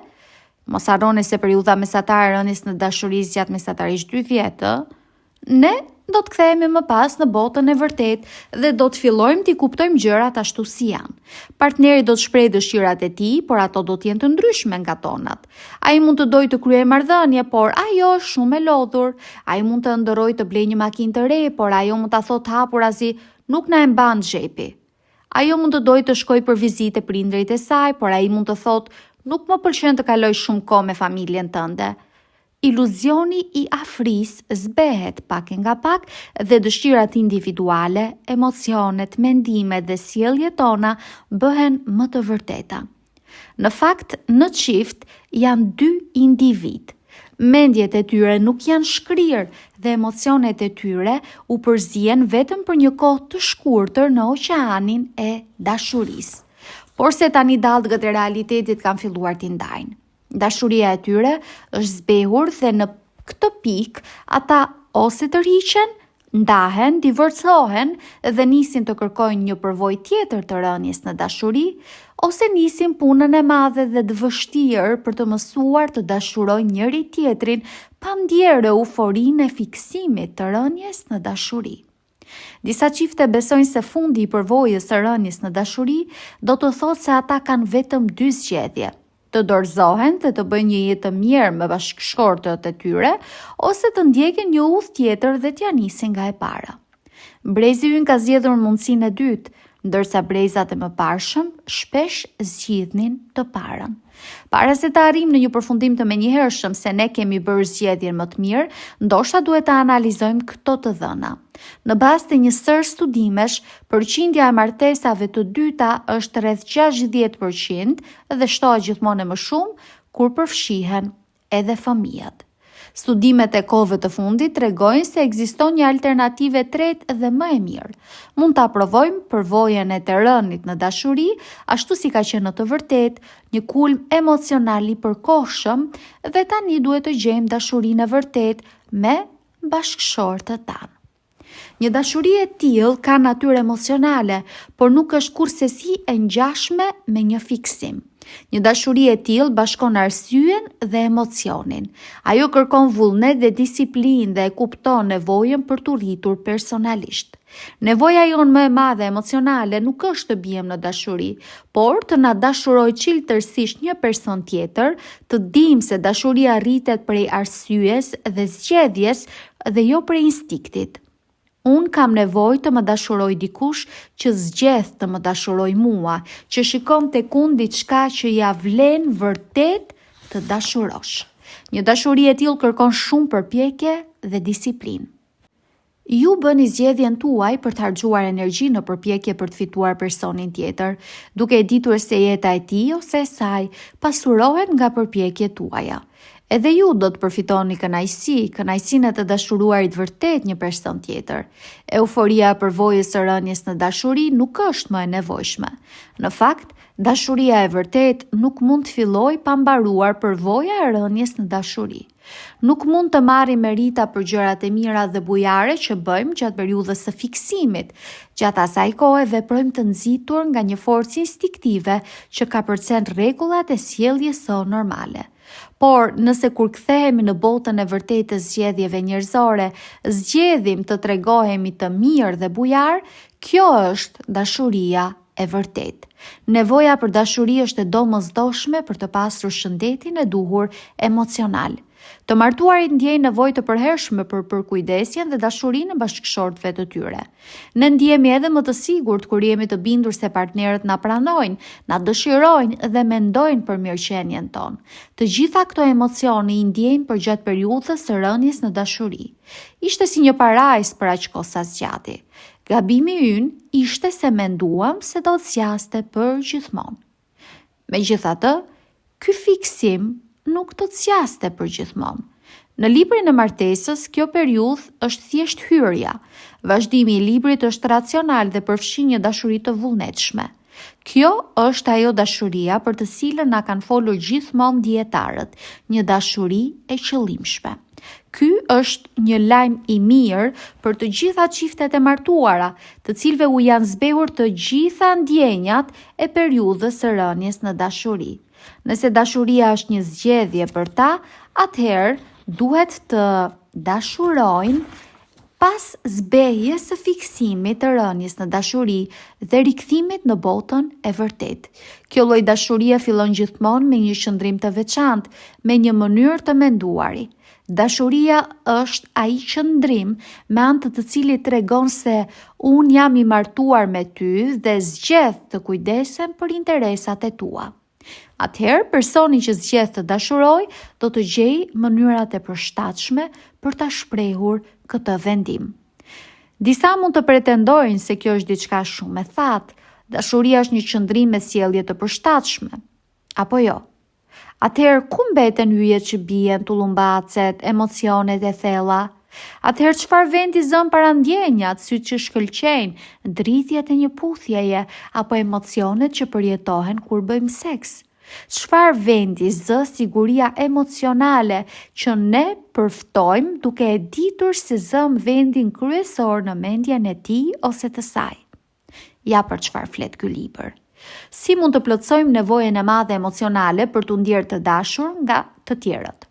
mos harroni se periudha mesatare e rënies në dashuri zgjat mesatarisht 2 vjet, ne do të kthehemi më pas në botën e vërtet dhe do të fillojmë t'i kuptojmë gjërat ashtu si janë. Partneri do të shprehë dëshirat e tij, por ato do të jenë të ndryshme nga tonat. Ai mund të dojë të kryejë marrëdhënie, por ajo është shumë e lodhur. Ai mund të ndërrojë të blejë një makinë të re, por ajo mund ta thotë hapurazi, nuk na e mban xhepi. Ajo mund të dojë të shkojë për vizitë prindërit e saj, por ai mund të thotë, nuk më pëlqen të kaloj shumë kohë me familjen tënde. Iluzioni i afrisë zbehet pak e nga pak dhe dëshirat individuale, emocionet, mendimet dhe sjelljet tona bëhen më të vërteta. Në fakt, në çift janë 2 individ. Mendjet e tyre nuk janë shkrirë dhe emocionet e tyre u përzihen vetëm për një kohë të shkurtër në oqeanin e dashurisë. Por se tani dallgët e realitetit kanë filluar t'i ndajnë. Dashuria e tyre është zbehur dhe në këtë pikë ata ose tërhiqen, ndahen, divorcohen dhe nisin të kërkojnë një përvojë tjetër të rënies në dashuri, ose nisin punën e madhe dhe të vështirë për të mësuar të dashurojnë njëri tjetrin pa ndjerë euforinë e fiksimit të rënies në dashuri. Disa çifte besojnë se fundi I përvojës së rënies në dashuri do të thotë se ata kanë vetëm 2 zgjedhje: të dorëzohen dhe të bëjnë një jetë të mirë me bashkëshortët e tyre, ose të ndjekin një udhë tjetër dhe t'ja nisin nga e para. Brezi ynë ka zgjedhur mundësinë e dytë, ndërsa brezat e mëparshëm shpesh zgjidhnin të parën. Para se të arrijmë në një përfundim të menjëhershëm se ne kemi bërë zgjedhjen më të mirë, ndoshta duhet të analizojmë këto të dhëna. Në bazë të një sër studimesh, përqindja e martesave të dyta është rreth 60% dhe shtohet gjithmonë më shumë kur përfshihen edhe fëmijët. Studimet e kohëve të fundit tregojnë se ekziston një alternativë e tretë dhe më e mirë. Mund ta provojmë përvojën e të rënit në dashuri, ashtu si ka qenë në të vërtetë një kulm emocional I përkohshëm dhe tani duhet të gjejmë dashurinë e vërtetë me bashkëshortët tanë. Një dashuri e tillë ka natyrë emocionale, por nuk është kurrësi e ngjashme me një fiksim. Një dashuri e tillë bashkon arsyen dhe emocionin. Ajo kërkon vullnet dhe disiplinë dhe e kupton nevojën për të rritur personalisht. Nevoja jonë më e madhe emocionale nuk është të bijem në dashuri, por të na dashurojë çiltërsisht një person tjetër, të dimë se dashuria rritet prej arsyes dhe zgjedhjes dhe jo prej instiktit. Unë kam nevojë të më dashuroj dikush që zgjedh të më dashuroj mua, që shikon tek unë diçka që ja vlen vërtet të dashurosh. Një dashuri e tillë kërkon shumë përpjekje dhe disiplinë. Ju bëni zgjedhjen tuaj për të harxuar energji në përpjekje për të fituar personin tjetër, duke e ditur se jeta e tij ose e saj pasurohet nga përpjekjet tuaja. Edhe ju do të përfitoni kënaqësinë e të dashuruarit vërtet një person tjetër. Euforia e përvojës së rënies në dashuri nuk është më e nevojshme. Në fakt, dashuria e vërtet nuk mund të fillojë pa mbaruar përvoja e rënies në dashuri. Nuk mund të marrim merita për gjërat e mira dhe bujare që bëjmë gjatë periudhës së fiksimit. Gjatë asaj kohe veprojmë të nxitur nga një forcë instiktive që ka përcjell rregullat e sjelljes së normale. Por nëse kur kthehemi në botën e vërtetë të zgjedhjeve njerëzore, zgjedhim të tregohemi të mirë dhe bujar, kjo është dashuria e vërtetë. Nevoja për dashuri është e domosdoshme për të pasur shëndetin e duhur emocional. Të martuarit ndjejnë nevojë të përhershme për përkujdesjen dhe dashurinë e bashkëshortëve të tyre. Ne ndjehemi edhe më të sigurt kur jemi të bindur se partnerët na pranojnë, na dëshirojnë dhe mendojnë për mirëqenien tonë. Të gjitha këto emocione I ndjejmë përgjatë periudhës së rënies në dashuri. Ishte si një parajsë për aq kohë sa zgjati. Gabimi ynë ishte se menduam se do të zgjaste për gjithmonë. Megjithatë, ky fiksim nuk do të zgjaste për gjithmonë. Në librin e martesës, kjo periudhë është thjesht hyrja. Vazhdimi I librit është racional dhe përfshin një dashuri të vullnetshme. Kjo është ajo dashuria për të cilën na kanë folur gjithmonë dietarët, një dashuri e qëllimshme. Ky është një lajm I mirë për të gjitha çiftet e martuara, të cilëve u janë zbehur të gjitha ndjenjat e periudhës së rënies në dashuri. Nëse dashuria është një zgjedhje për ta, atëherë duhet të dashurojnë pas zbehjes së fiksimit të rënies në dashuri dhe rikthimit në botën e vërtetë. Kjo lloj dashurie fillon gjithmonë me një qëndrim të veçantë, me një mënyrë të menduari. Dashuria është ai qëndrim me anë të cilit tregon se unë jam I martuar me ty dhe zgjedh të kujdesem për interesat e tua. Atëherë, personi që zgjedh të dashurojë do të gjejë mënyrat e përshtatshme për ta shprehur këtë vendim. Disa mund të pretendojnë se kjo është diçka shumë e thatë, dashuria është një qëndrim me sjellje të përshtatshme. Apo jo? Atëherë, ku mbeten hyjet që bien, tullumbaçet, emocionet e thella? Atëherë çfarë vendi zën para ndjenjat, sytë që shkëlqejnë, dritjet e një puthjeje apo emocionet që përjetohen kur bëjmë seks? Çfarë vendi zë siguria emocionale që ne përftojmë duke e ditur se zëm vendin kryesor në mendjen e tij ose të saj? Ja për çfarë flet ky libër. Si mund të plotësojmë nevojën e madhe emocionale për t'u ndjerë të dashur nga të tjerët?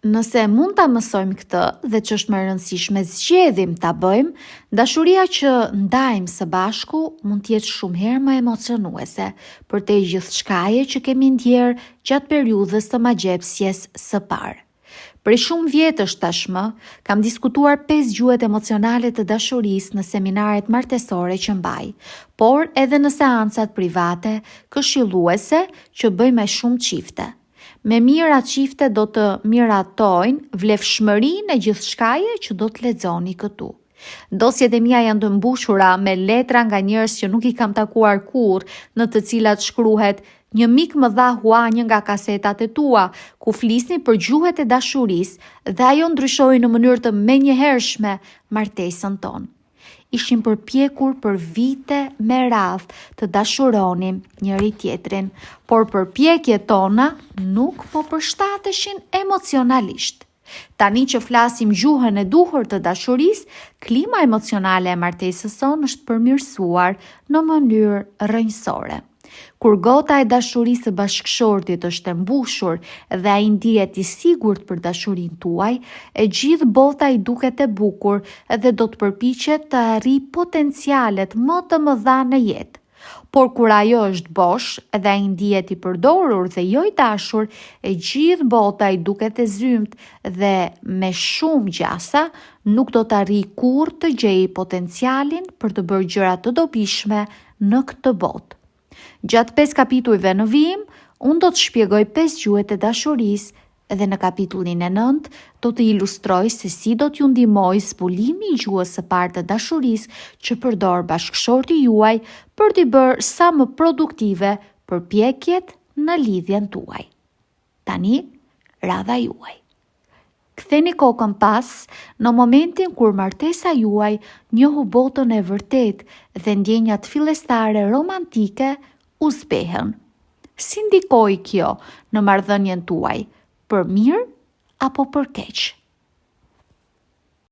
Nëse mund ta mësojmë këtë dhe që është më e rëndësishme zgjedhim ta bëjmë, dashuria që ndajmë së bashku mund të jetë shumë herë më emocionuese për te gjithçkaje që kemi ndjerë gjatë periudhës së magjepsjes së parë. Për shumë vjetësh tashmë, kam diskutuar 5 gjuhët emocionale të dashurisë në seminaret martesore që mbaj, por edhe në seancat private, këshilluese që bëj me shumë çifte. Me mira çifte do të miratojnë vlefshmërinë e gjithçkaje që do të lexoni këtu. Dosjet e mia janë të mbushura me letra nga njerëz që nuk I kam takuar kurrë, në të cilat shkruhet: "Një mik më dha hua një nga kasetat e tua, ku flisni për gjuhët e dashurisë dhe ajo ndryshoi në mënyrë të menjëhershme martesën tonë." Ishim përpjekur për vite me radhë të dashuronim njëri tjetrin, por përpjekjet tona nuk po përshtateshin emocionalisht. Tani që flasim gjuhën e duhur të dashurisë, klima emocionale e martesës sonë është përmirësuar në mënyrë rrënjësore. Kur gota e dashurisë së bashkëshortit është e mbushur dhe ai ndihet I sigurt për dashurinë tuaj, e gjithë bota I duket e bukur dhe do të përpiqet të arrijë potencialet më të mëdha në jetë. Por kur ajo është bosh dhe ai ndihet I përdorur dhe jo I dashur, e gjithë bota I duket e zymt dhe me shumë gjasa nuk do të arrijë kurrë të gjejë potencialin për të bërë gjëra të dobishme në këtë botë. Gjatë 5 kapitujve në vijim, unë do të shpjegoj 5 gjuhët e dashurisë dhe në kapitullin e 9 do të ilustroj se si do t'ju ndihmoj zbulimi I gjuhës së parë të dashurisë që përdor bashkëshorti juaj për t'i bërë sa më produktive përpjekjet në lidhjen tuaj. Tani, radha juaj. Ktheni kokën pas në momentin kur martesa juaj njohu botën e vërtet dhe ndjenjat fillestare romantike u zbehen. Si ndikoi kjo në marrëdhënien tuaj, për mirë apo për keq?